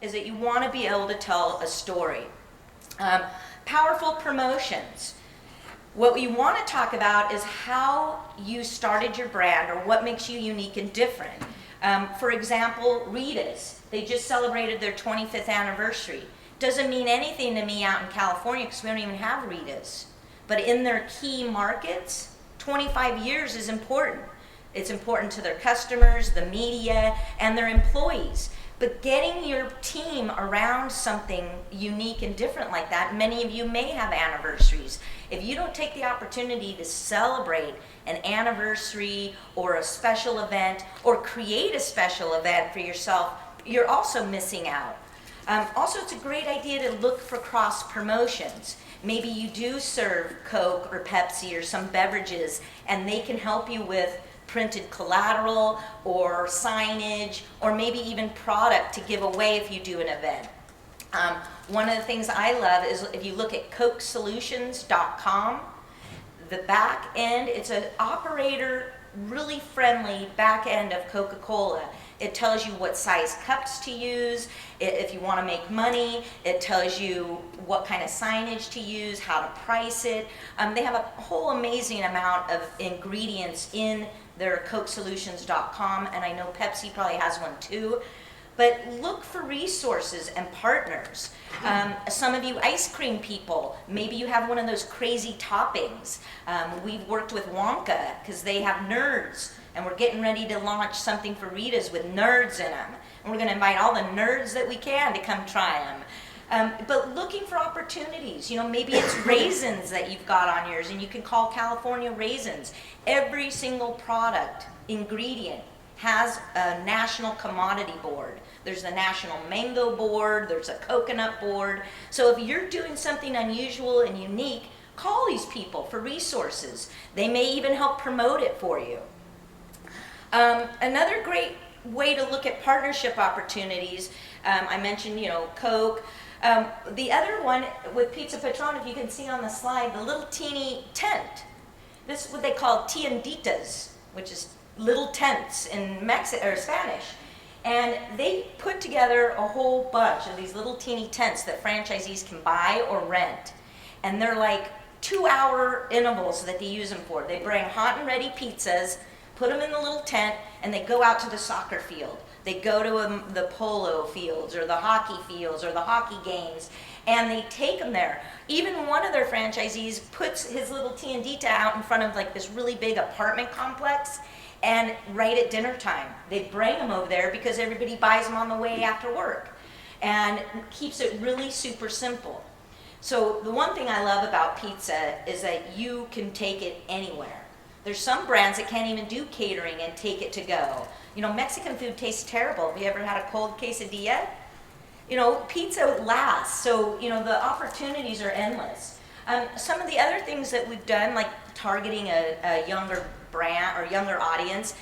Is that you want to be able to tell a story. Powerful promotions. What you want to talk about is how you started your brand or what makes you unique and different. For example, Rita's. They just celebrated their 25th anniversary. Doesn't mean anything to me out in California because we don't even have Rita's. But in their key markets, 25 years is important. It's important to their customers, the media, and their employees. But getting your team around something unique and different like that, many of you may have anniversaries. If you don't take the opportunity to celebrate an anniversary or a special event or create a special event for yourself, you're also missing out. Also, it's a great idea to look for cross promotions. Maybe you do serve Coke or Pepsi or some beverages and they can help you with printed collateral or signage or maybe even product to give away if you do an event. One of the things I love is if you look at cokesolutions.com, the back end, it's an operator really friendly back end of Coca-Cola. It tells you what size cups to use. If you want to make money, it tells you what kind of signage to use, how to price it. They have a whole amazing amount of ingredients in their cokesolutions.com, and I know Pepsi probably has one too. But look for resources and partners. Some of you ice cream people, maybe you have one of those crazy toppings. We've worked with Wonka because they have nerds, and we're getting ready to launch something for Rita's with nerds in them. And we're going to invite all the nerds that we can to come try them. But looking for opportunities, maybe it's raisins that you've got on yours and you can call California Raisins. Every single product, ingredient, has a national commodity board. There's the National Mango Board, there's a Coconut Board. So if you're doing something unusual and unique, call these people for resources. They may even help promote it for you. Another great way to look at partnership opportunities, I mentioned, Coke. The other one with Pizza Patron, if you can see on the slide, the little teeny tent. This is what they call tienditas, which is little tents in Spanish. And they put together a whole bunch of these little teeny tents that franchisees can buy or rent. And they're like 2-hour intervals that they use them for. They bring hot and ready pizzas, put them in the little tent, and they go out to the soccer field. They go to the polo fields or the hockey fields or the hockey games, and they take them there. Even one of their franchisees puts his little tiendita out in front of like this really big apartment complex, and right at dinner time, they bring them over there because everybody buys them on the way after work, and keeps it really super simple. So the one thing I love about pizza is that you can take it anywhere. There's some brands that can't even do catering and take it to go. Mexican food tastes terrible. Have you ever had a cold quesadilla? Pizza lasts, so the opportunities are endless. Some of the other things that we've done, like targeting a younger brand or younger audience,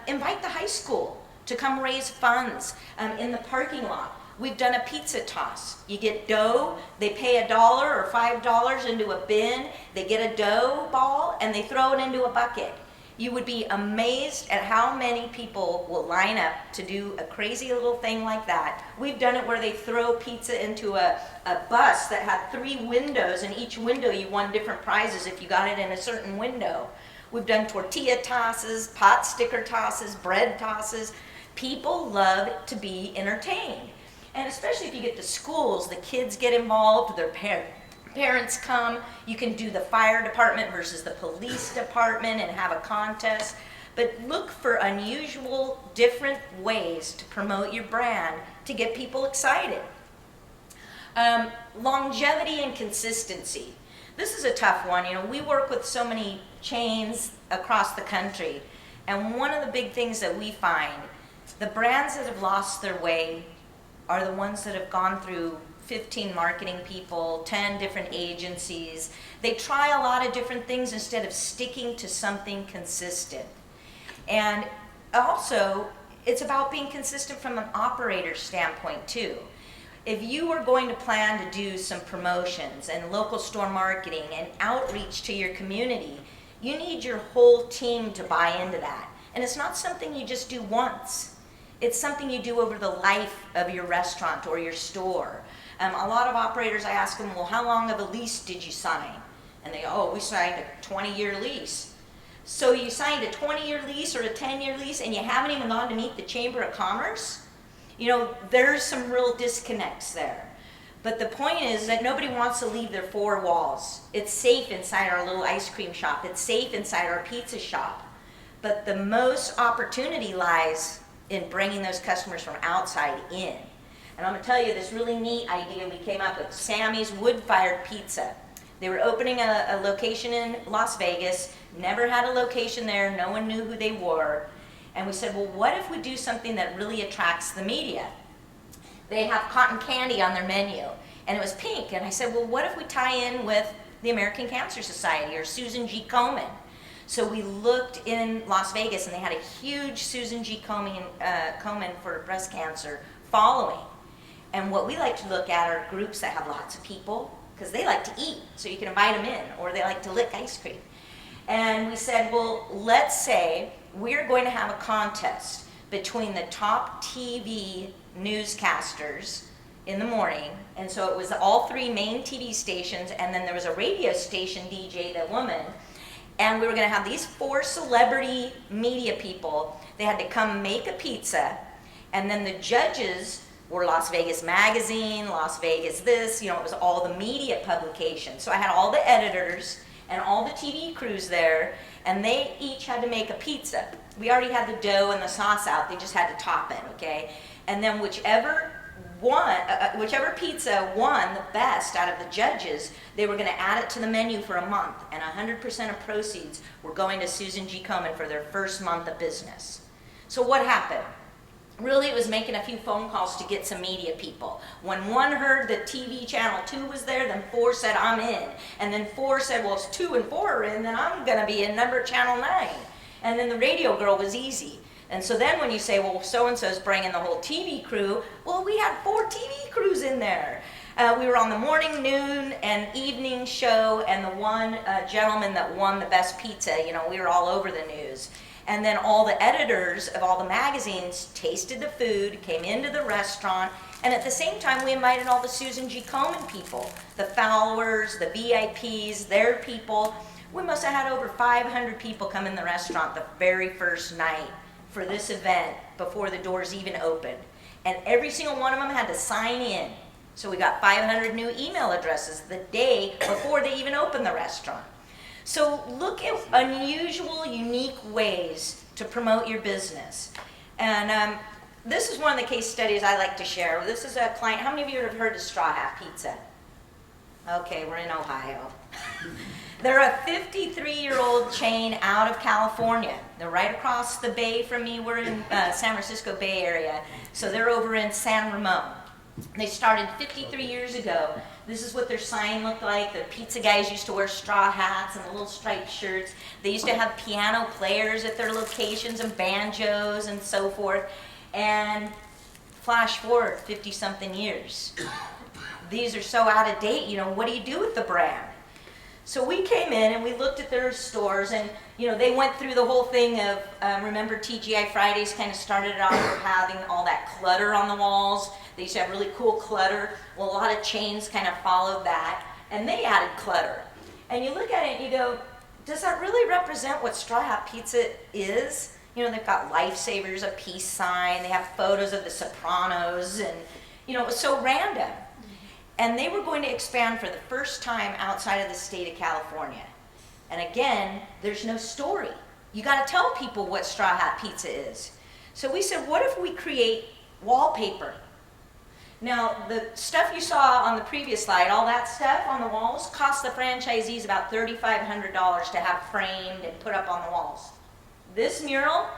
invite the high school to come raise funds in the parking lot. We've done a pizza toss. You get dough, they pay $1 or $5 into a bin, they get a dough ball, and they throw it into a bucket. You would be amazed at how many people will line up to do a crazy little thing like that. We've done it where they throw pizza into a bus that had 3 windows, and each window you won different prizes if you got it in a certain window. We've done tortilla tosses, pot sticker tosses, bread tosses. People love to be entertained. And especially if you get to schools, the kids get involved, their parents come. You can do the fire department versus the police department and have a contest. But look for unusual, different ways to promote your brand to get people excited. Longevity and consistency. This is a tough one. We work with so many chains across the country. And one of the big things that we find, the brands that have lost their way are the ones that have gone through 15 marketing people, 10 different agencies. They try a lot of different things instead of sticking to something consistent. And also, it's about being consistent from an operator standpoint too. if you are going to plan to do some promotions and local store marketing and outreach to your community, you need your whole team to buy into that. And it's not something you just do once. It's something you do over the life of your restaurant or your store. A lot of operators, I ask them, well, how long of a lease did you sign? And they go, oh, we signed a 20-year lease. So you signed a 20-year lease or a 10-year lease and you haven't even gone to meet the Chamber of Commerce? You know, there's some real disconnects there. But the point is that nobody wants to leave their four walls. It's safe inside our little ice cream shop. It's safe inside our pizza shop. But the most opportunity lies in bringing those customers from outside in. And I'm going to tell you this really neat idea we came up with, Sammy's Wood-Fired Pizza. They were opening a location in Las Vegas, never had a location there, no one knew who they were. And we said, well, what if we do something that really attracts the media? They have cotton candy on their menu, and it was pink. And I said, well, what if we tie in with the American Cancer Society or Susan G. Komen? So we looked in Las Vegas, and they had a huge Susan G. Komen for breast cancer following. And what we like to look at are groups that have lots of people, because they like to eat, so you can invite them in, or they like to lick ice cream. And we said, well, let's say we're going to have a contest between the top TV newscasters in the morning, and so it was all three main TV stations, and then there was a radio station DJ, the woman, and we were going to have these four celebrity media people. They had to come make a pizza, and then the judges were Las Vegas Magazine, Las Vegas this, you know, it was all the media publications. So I had all the editors and all the TV crews there, and they each had to make a pizza. We already had the dough and the sauce out, they just had to top it, okay? And then whichever pizza won the best out of the judges, they were going to add it to the menu for a month, and 100% of proceeds were going to Susan G. Komen for their first month of business. So what happened? Really, it was making a few phone calls to get some media people. When one heard that TV channel 2 was there, then 4 said, I'm in. And then 4 said, well, if 2 and 4 are in, then I'm going to be in number channel 9. And then the radio girl was easy. And so then when you say, well, so-and-so's bringing the whole TV crew, well, we had 4 TV crews in there. We were on the morning, noon, and evening show, and the one gentleman that won the best pizza, you know, we were all over the news. And then all the editors of all the magazines tasted the food, came into the restaurant, and at the same time we invited all the Susan G. Komen people, the followers, the VIPs, their people. We must have had over 500 people come in the restaurant the very first night for this event before the doors even opened. And every single one of them had to sign in. So we got 500 new email addresses the day before they even opened the restaurant. So look at unusual, unique ways to promote your business. And this is one of the case studies I like to share. This is a client. How many of you have heard of Straw Hat Pizza? Okay, we're in Ohio. They're a 53-year-old chain out of California. They're right across the bay from me. We're in San Francisco Bay Area. So they're over in San Ramon. They started 53 years ago. This is what their sign looked like. The pizza guys used to wear straw hats and the little striped shirts. They used to have piano players at their locations and banjos and so forth. And flash forward 50-something years. These are so out of date, you know, what do you do with the brand? So we came in and we looked at their stores, and you know, they went through the whole thing of, remember TGI Fridays kind of started it off with having all that clutter on the walls. They used to have really cool clutter. Well, a lot of chains kind of followed that, and they added clutter. And you look at it and you go, does that really represent what Straw Hat Pizza is? You know, they've got Lifesavers, a peace sign, they have photos of the Sopranos, and you know, it was so random. And they were going to expand for the first time outside of the state of California. And again, there's no story. You got to tell people what Straw Hat Pizza is. So we said, what if we create wallpaper? Now, the stuff you saw on the previous slide, all that stuff on the walls, cost the franchisees about $3,500 to have framed and put up on the walls. This mural,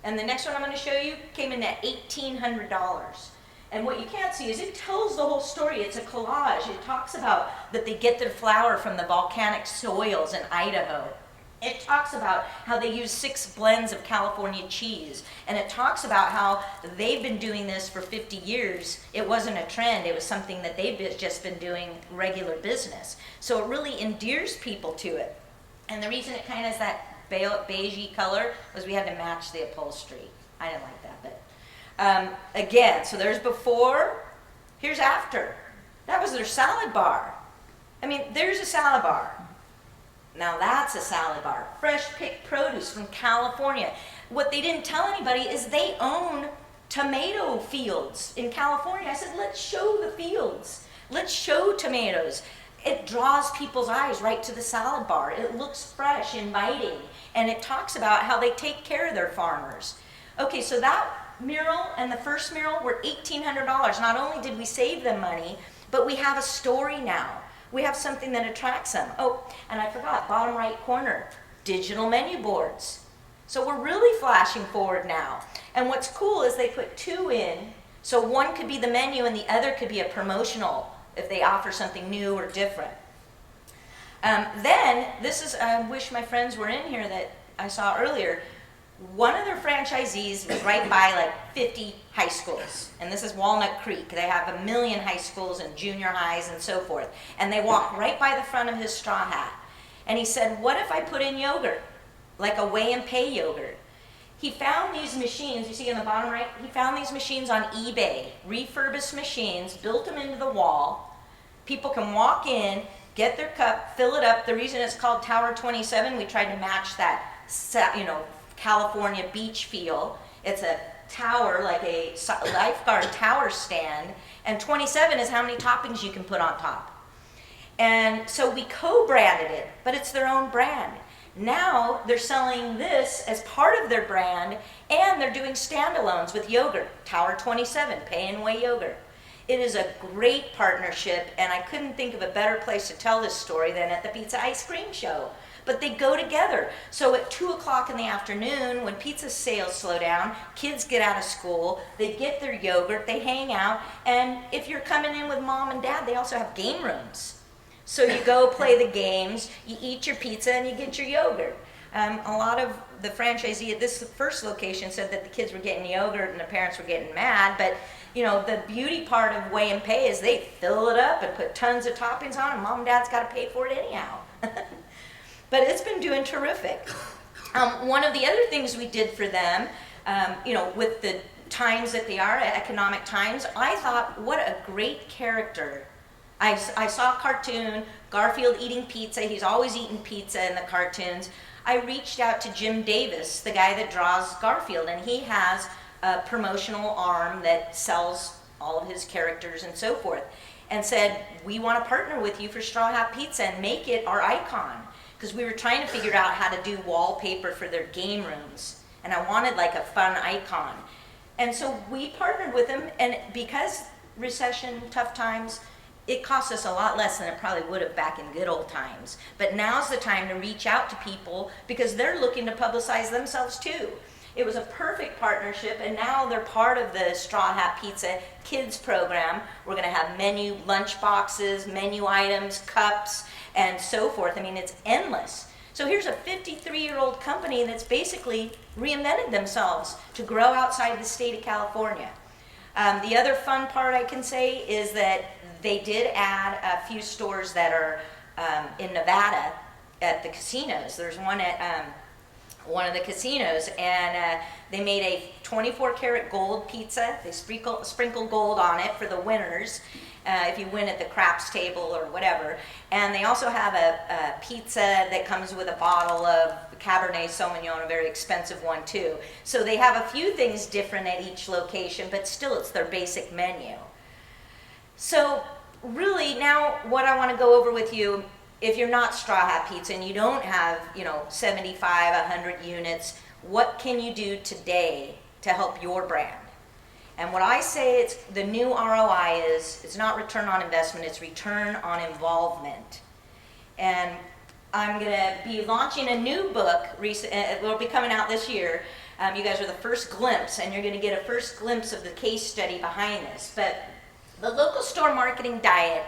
and the next one I'm going to show you, came in at $1,800. And what you can't see is it tells the whole story. It's a collage. It talks about that they get their flour from the volcanic soils in Idaho. It talks about how they use 6 blends of California cheese, and it talks about how they've been doing this for 50 years. It wasn't a trend, it was something that they've just been doing regular business. So it really endears people to it. And the reason it kind of is that beigey color was we had to match the upholstery. I didn't like that, but again, so there's before, here's after. That was their salad bar. I mean, there's a salad bar. Now that's a salad bar. Fresh picked produce from California. What they didn't tell anybody is they own tomato fields in California. I said, let's show the fields. Let's show tomatoes. It draws people's eyes right to the salad bar. It looks fresh, inviting, and it talks about how they take care of their farmers. Okay, so that mural and the first mural were $1,800. Not only did we save them money, but we have a story now. We have something that attracts them. Oh, and I forgot, bottom right corner, digital menu boards. So we're really flashing forward now. And what's cool is they put 2 in, so one could be the menu and the other could be a promotional if they offer something new or different. Then, this is, I wish my friends were in here that I saw earlier. One of their franchisees was right by like 50 high schools, and this is Walnut Creek. They have 1 million high schools and junior highs and so forth, and they walk right by the front of his straw hat. And he said, what if I put in yogurt, like a weigh and pay yogurt? He found these machines, you see in the bottom right, he found these machines on eBay, refurbished machines, built them into the wall. People can walk in, get their cup, fill it up. The reason it's called Tower 27, we tried to match that, California beach feel. It's a tower, like a lifeguard tower stand, and 27 is how many toppings you can put on top. And so we co-branded it, but it's their own brand. Now they're selling this as part of their brand, and they're doing standalones with yogurt, Tower 27, pay and weigh yogurt. It is a great partnership, and I couldn't think of a better place to tell this story than at the Pizza Ice Cream Show. But they go together. So at 2 o'clock in the afternoon, when pizza sales slow down, kids get out of school, they get their yogurt, they hang out, and if you're coming in with mom and dad, they also have game rooms. So you go play the games, you eat your pizza, and you get your yogurt. A lot of the franchisee at this first location said that the kids were getting yogurt and the parents were getting mad, but the beauty part of weigh and pay is they fill it up and put tons of toppings on, and mom and dad's got to pay for it anyhow. But it's been doing terrific. One of the other things we did for them, with the times that they are, economic times, I thought, what a great character. I saw a cartoon, Garfield eating pizza. He's always eating pizza in the cartoons. I reached out to Jim Davis, the guy that draws Garfield, and he has a promotional arm that sells all of his characters and so forth, and said, we want to partner with you for Straw Hat Pizza and make it our icon. Because we were trying to figure out how to do wallpaper for their game rooms, and I wanted like a fun icon. And so we partnered with them, and because recession, tough times, it cost us a lot less than it probably would have back in good old times. But now's the time to reach out to people because they're looking to publicize themselves too. It was a perfect partnership, and now they're part of the Straw Hat Pizza Kids program. We're going to have menu lunch boxes, menu items, cups, and so forth. I mean, it's endless. So here's a 53-year-old company that's basically reinvented themselves to grow outside the state of California. The other fun part I can say is that they did add a few stores that are in Nevada at the casinos. There's one at one of the casinos, and they made a 24-karat gold pizza. They sprinkle gold on it for the winners, if you win at the craps table or whatever. And they also have a pizza that comes with a bottle of Cabernet Sauvignon, a very expensive one too. So they have a few things different at each location, but still it's their basic menu. So really now what I want to go over with you, if you're not Straw Hat Pizza and you don't have 75, 100 units, what can you do today to help your brand? And what I say, it's the new ROI is, it's not return on investment, it's return on involvement. And I'm going to be launching a new book, it will be coming out this year. You guys are the first glimpse, and you're going to get a first glimpse of the case study behind this. But the local store marketing diet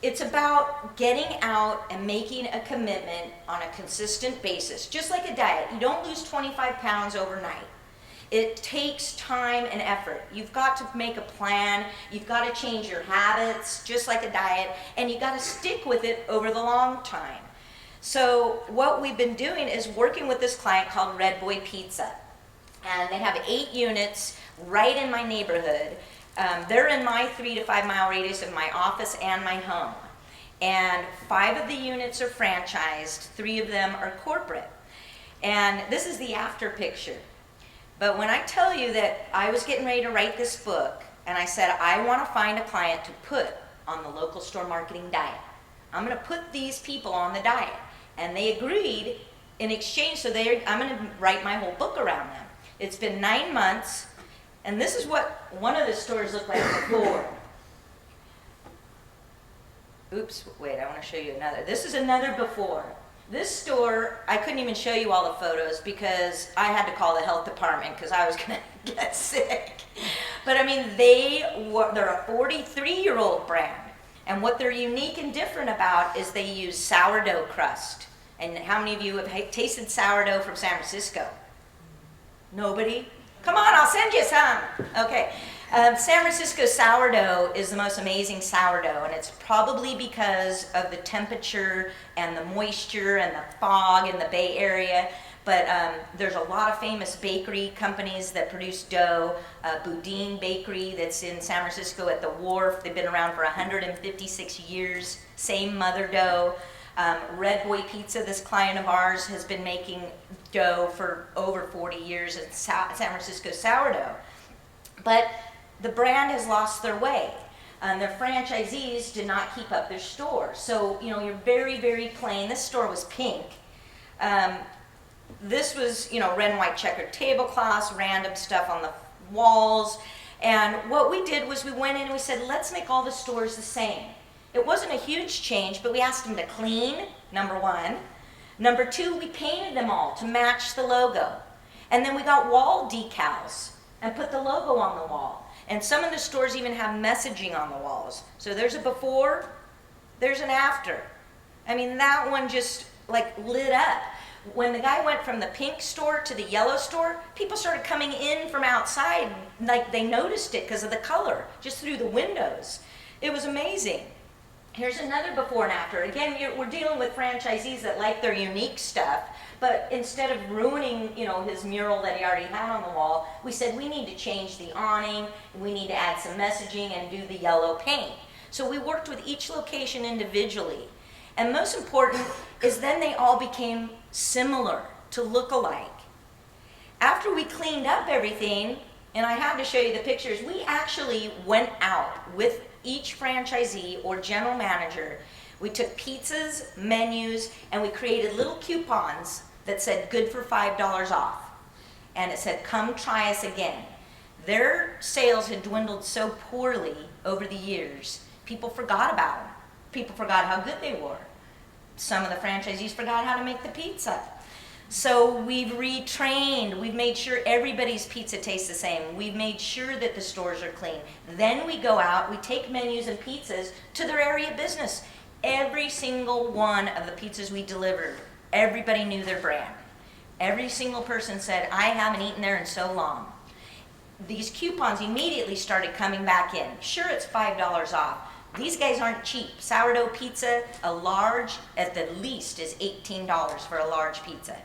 It's about getting out and making a commitment on a consistent basis, just like a diet. You don't lose 25 pounds overnight. It takes time and effort. You've got to make a plan. You've got to change your habits, just like a diet, and you've got to stick with it over the long time. So what we've been doing is working with this client called Red Boy Pizza. And they have 8 units right in my neighborhood. They're in my 3 to 5 mile radius of my office and my home. And 5 of the units are franchised, 3 of them are corporate. And this is the after picture. But when I tell you that I was getting ready to write this book, and I said, I want to find a client to put on the local store marketing diet. I'm going to put these people on the diet. And they agreed in exchange, so I'm going to write my whole book around them. It's been 9 months, and this is what one of the stores looked like before. Oops, wait, I want to show you another. This is another before. This store, I couldn't even show you all the photos because I had to call the health department because I was going to get sick. But I mean, they're a 43-year-old brand. And what they're unique and different about is they use sourdough crust. And how many of you have tasted sourdough from San Francisco? Nobody? Come on, I'll send you some. Okay. San Francisco sourdough is the most amazing sourdough, and it's probably because of the temperature and the moisture and the fog in the Bay Area. But there's a lot of famous bakery companies that produce dough. Boudin Bakery that's in San Francisco at the Wharf. They've been around for 156 years. Same mother dough. Red Boy Pizza, this client of ours, has been making dough for over 40 years in San Francisco sourdough. But the brand has lost their way. Their franchisees did not keep up their store. So, you're very, very plain. This store was pink. This was, red and white checkered tablecloths, random stuff on the walls. And what we did was we went in and we said, let's make all the stores the same. It wasn't a huge change, but we asked them to clean, number 1. Number 2, we painted them all to match the logo. And then we got wall decals and put the logo on the wall. And some of the stores even have messaging on the walls. So there's a before, there's an after. I mean, that one just lit up. When the guy went from the pink store to the yellow store, people started coming in from outside, they noticed it because of the color, just through the windows. It was amazing. Here's another before and after. Again, we're dealing with franchisees that like their unique stuff, but instead of ruining, his mural that he already had on the wall, we said we need to change the awning, we need to add some messaging and do the yellow paint. So we worked with each location individually. And most important is then they all became similar to look alike. After we cleaned up everything, and I have to show you the pictures, we actually went out with each franchisee or general manager. We took pizzas, menus, and we created little coupons that said good for $5 off. And it said, come try us again. Their sales had dwindled so poorly over the years, people forgot about them. People forgot how good they were. Some of the franchisees forgot how to make the pizza. So we've retrained, we've made sure everybody's pizza tastes the same. We've made sure that the stores are clean. Then we go out, we take menus and pizzas to their area business. Every single one of the pizzas we delivered, everybody knew their brand. Every single person said, I haven't eaten there in so long. These coupons immediately started coming back in. Sure, it's $5 off. These guys aren't cheap. Sourdough pizza, a large, at the least, is $18 for a large pizza.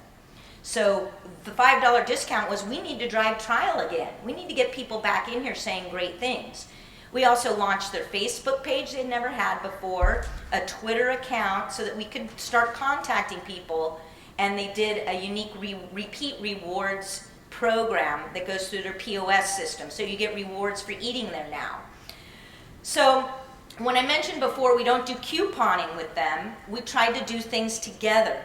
So the $5 discount was we need to drive trial again. We need to get people back in here saying great things. We also launched their Facebook page they'd never had before, a Twitter account so that we could start contacting people, and they did a unique repeat rewards program that goes through their POS system. So you get rewards for eating there now. So when I mentioned before we don't do couponing with them, we tried to do things together.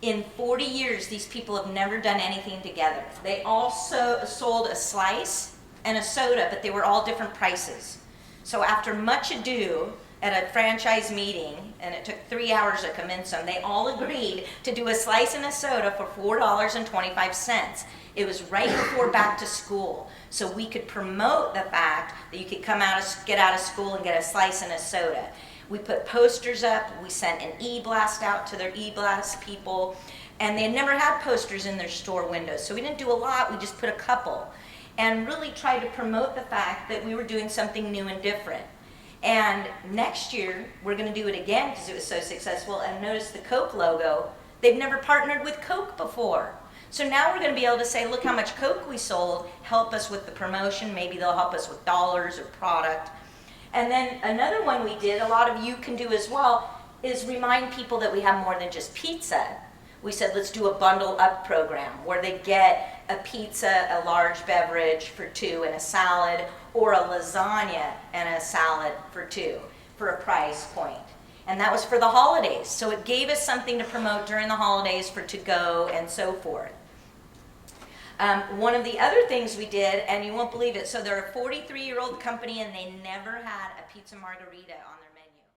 In 40 years, these people have never done anything together. They also sold a slice and a soda, but they were all different prices. So after much ado at a franchise meeting, and it took 3 hours to convince them, they all agreed to do a slice and a soda for $4.25. It was right before back to school, so we could promote the fact that you could get out of school and get a slice and a soda. We put posters up. We sent an e-blast out to their e-blast people. And they had never had posters in their store windows. So we didn't do a lot. We just put a couple. And really tried to promote the fact that we were doing something new and different. And next year, we're going to do it again because it was so successful. And notice the Coke logo. They've never partnered with Coke before. So now we're going to be able to say, look how much Coke we sold, help us with the promotion. Maybe they'll help us with dollars or product. And then another one we did, a lot of you can do as well, is remind people that we have more than just pizza. We said, let's do a bundle up program where they get a pizza, a large beverage for $2 and a salad, or a lasagna and a salad for $2 for a price point. And that was for the holidays. So it gave us something to promote during the holidays for to-go and so forth. One of the other things we did, and you won't believe it, so they're a 43-year-old company and they never had a pizza margarita on their